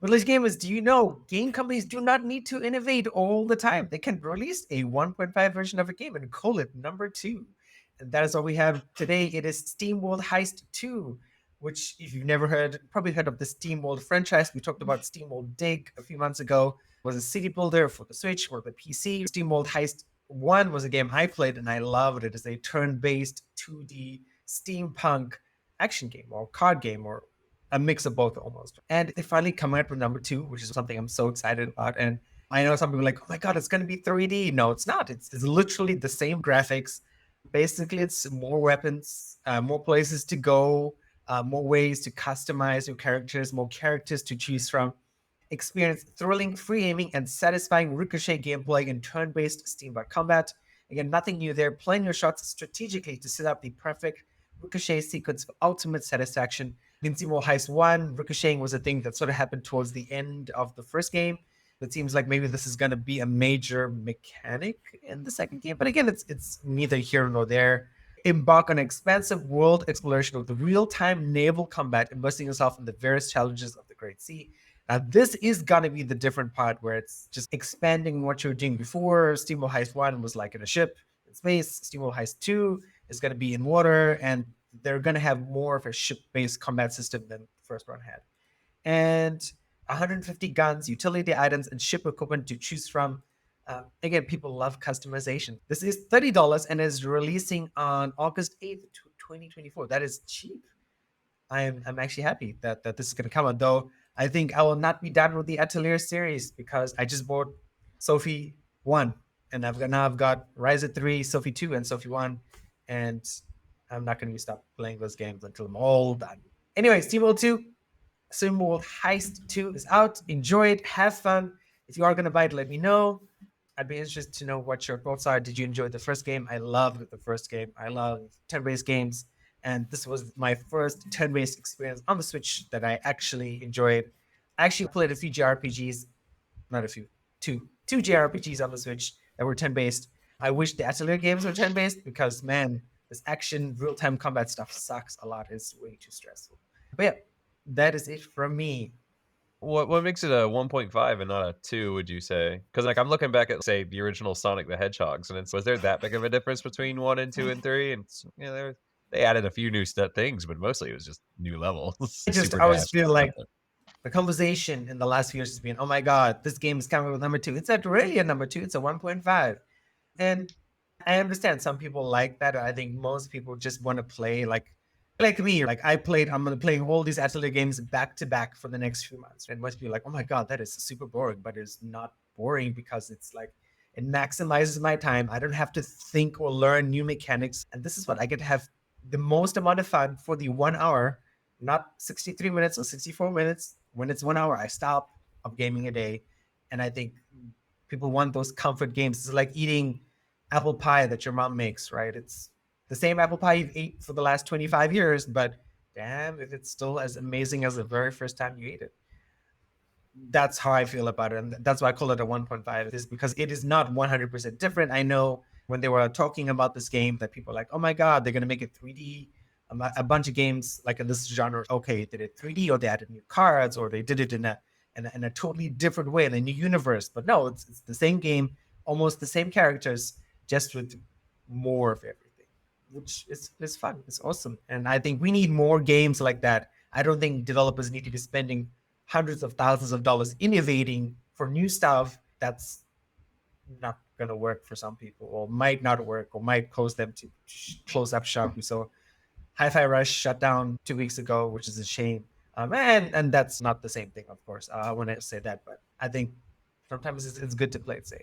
But ladies gamers, do you know game companies do not need to innovate all the time? They can release a 1.5 version of a game and call it number two. And that is all we have today. It is SteamWorld Heist 2, which, if you've never heard, probably heard of the SteamWorld franchise. We talked about SteamWorld Dig a few months ago. It was a city builder for the Switch or the PC. SteamWorld Heist 1 was a game I played and I loved it. It's a turn-based 2D steampunk action game or card game or a mix of both almost. And they finally come out with number two, which is something I'm so excited about. And I know some people are like, oh my God, it's going to be 3D. No, it's not. It's literally the same graphics. Basically, it's more weapons, more places to go, more ways to customize your characters, more characters to choose from. Experience thrilling free aiming and satisfying ricochet gameplay in turn-based steampunk combat. Again, nothing new there. Plan your shots strategically to set up the perfect ricochet sequence for ultimate satisfaction. In SteamWorld Heist 1, ricocheting was a thing that sort of happened towards the end of the first game. It seems like maybe this is going to be a major mechanic in the second game. But again, it's neither here nor there. Embark on an expansive world exploration with real-time naval combat, immersing yourself in the various challenges of the Great Sea. Now, this is going to be the different part where it's just expanding what you were doing before. SteamWorld Heist 1 was like in a ship in space. SteamWorld Heist 2 is going to be in water, and they're going to have more of a ship-based combat system than the first one had. And 150 guns, utility items, and ship equipment to choose from. Again, people love customization. This is $30 and is releasing on August 8th, 2024. That is cheap. I'm actually happy that this is going to come out, though I think I will not be done with the Atelier series because I just bought Sophie 1 and I've got Rise 3, Sophie 2, and Sophie 1, and I'm not going to stop playing those games until I'm all done. Anyway, SteamWorld 2, SteamWorld Heist 2 is out. Enjoy it, have fun. If you are going to buy it, let me know. I'd be interested to know what your thoughts are. Did you enjoy the first game? I loved the first game. I love turn-based games, and this was my first turn-based experience on the Switch that I actually enjoyed. I actually played a few JRPGs, not a few, two JRPGs on the Switch that were turn-based. I wish the Atelier games were turn-based because, man, this action real-time combat stuff sucks a lot. It's way too stressful. But yeah, that is it from me. What makes it a 1.5 and not a 2, would you say? Because like, I'm looking back at, say, the original Sonic the Hedgehogs, and it's was there that big of a difference between 1 and 2 and 3? And it's they added a few new things, but mostly it was just new levels, I just super always dash feel like content. the conversation in the last few years has been, oh my God, this game is coming with number two. It's not really a number two, it's a 1.5. And I understand some people like that. I think most people just want to play like me. Like I'm gonna play all these Atelier games back to back for the next few months. And most people are like, oh my God, that is super boring. But it's not boring because it's like it maximizes my time. I don't have to think or learn new mechanics. And this is what I get to have the most amount of fun for the 1 hour, not 63 minutes or 64 minutes. When it's 1 hour, I stop of gaming a day. And I think people want those comfort games. It's like eating apple pie that your mom makes, right? It's the same apple pie you've ate for the last 25 years, but damn, if it's still as amazing as the very first time you ate it. That's how I feel about it. And that's why I call it a 1.5, is because it is not 100% different. I know when they were talking about this game that people are like, oh my God, they're going to make it 3D. A bunch of games like in this genre, okay, did it 3D or they added new cards or they did it in a totally different way in a new universe. But no, it's the same game, almost the same characters, just with more of everything, which is fun. It's awesome. And I think we need more games like that. I don't think developers need to be spending hundreds of thousands of dollars innovating for new stuff that's not going to work for some people or might not work or might cause them to close up shop. So Hi-Fi Rush shut down 2 weeks ago, which is a shame. And that's not the same thing, of course. I want to say that, but I think sometimes it's good to play it safe.